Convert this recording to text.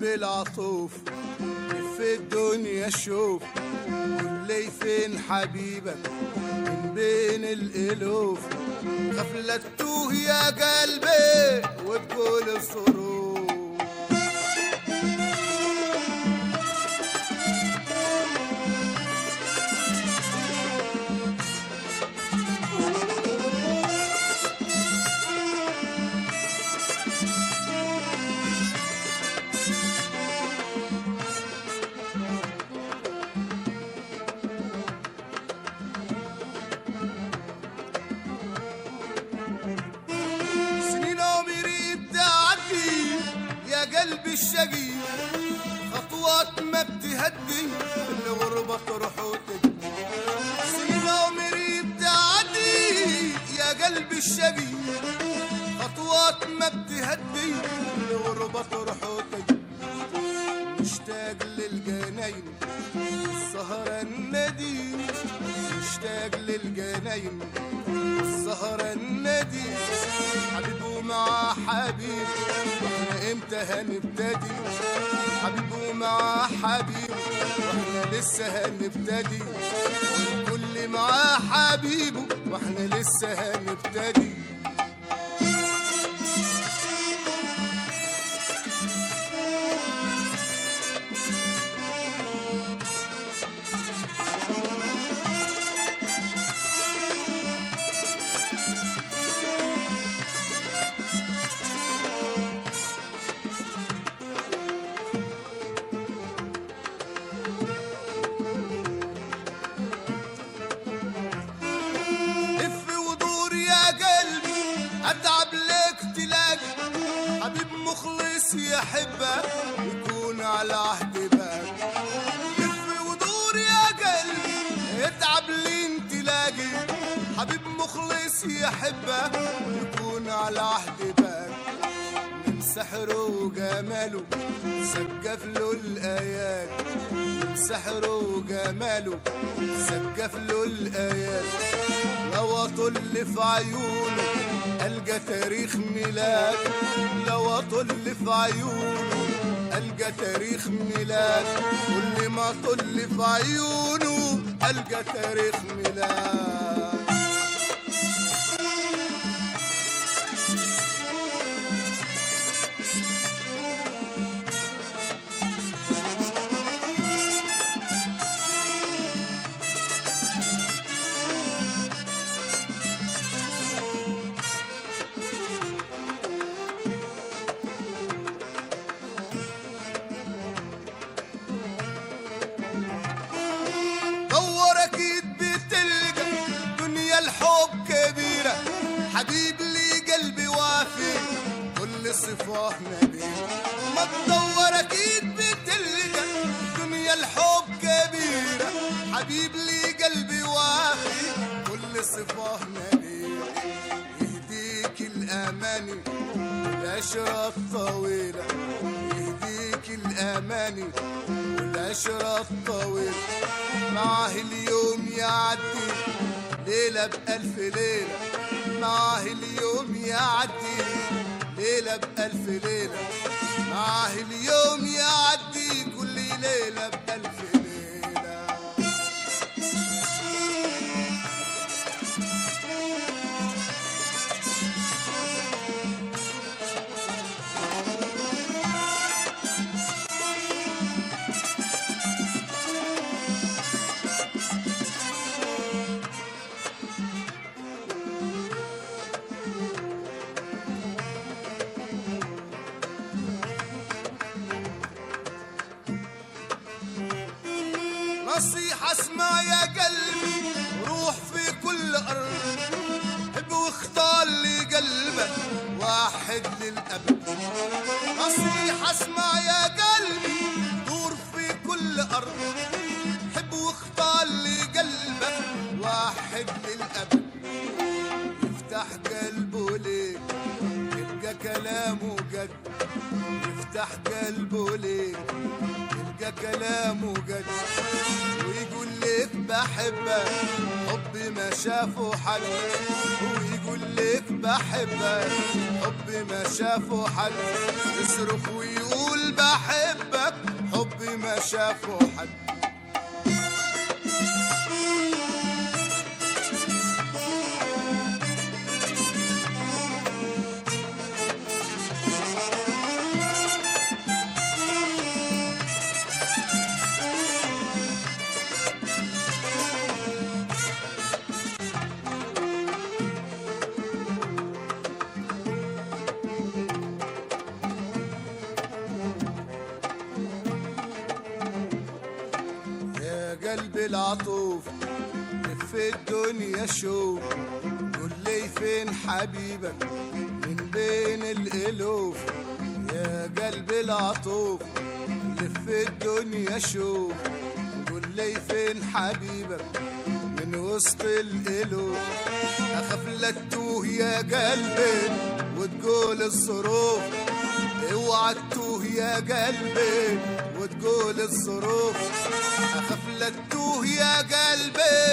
قلبي العطوف في الدنيا شوف قولي فين حبيبك من بين الالوف غفلة تتوه يا قلبي وتقول الصروف قلبي الشقي خطوات ما بتهدي الغربة تروح وتجي سنين عمري بتعدي يا قلبي الشقي خطوات ما بتهدي الغربة تروح وتجي مشتاق للجناين السهرة النديم مشتاق للجناين السهرة النديم حبيبه مع حبيب واحنا امتى هنبتدي حبيبه مع حبيب واحنا لسه هنبتدي والكل مع حبيبه واحنا لسه هنبتدي اتعب لك تلاقي حبيب مخلص يحبك يكون على عهد بالك لف ودور يا قلبي اتعب لين تلاقي حبيب مخلص يحبك يكون على عهد بالك من سحره وجماله سقف له الايات من سحره وجماله سقف له الايات لو اطل في عيونه ألقى تاريخ ميلاد لو أطل في عيونه ألقى تاريخ ميلاد كل ما أطل في عيونه ألقى تاريخ ميلاد حبيب لي قلبي وافي كل صفاه نبيه ما تدور اكيد بتلقى دنيا الحب كبيرة حبيب لي قلبي وافي كل صفاه نبيه يهديك الاماني والعشرة الطويلة يهديك الاماني والعشرة الطويلة معاه اليوم يعدي ليلة بألف ليلة معاه اليوم يعدي ليلة بألف ليلة معاه اليوم يعدي كل ليلة بألف ليلة نصيحة اسمع يا قلبي روح في كل أرض حب واختار لي قلبك واحد للأبد نصيحة اسمع يا قلبي دور في كل أرض حب واختار لي قلبك واحد للأبد يفتح قلبه ليك يلقى كلامه جد يفتح قلبه ليك يلقى كلامه جد ويقول لك بحبك حب ما شافه حد ويقول لك بحبك حب ما شافه حد يصرخ ويقول بحبك بحبك حبي ما شافه حد. قلبي العطوف لف الدنيا شوف، قول لي فين حبيبك من بين الالوف. يا قلبي العطوف لف الدنيا شوف، قول لي فين حبيبك من وسط الالوف. اخاف لا تتوه يا قلبي وتقول الظروف، اوعى تتوه يا قلبي وتقول الظروف. اخاف لا تتوه يا قلبي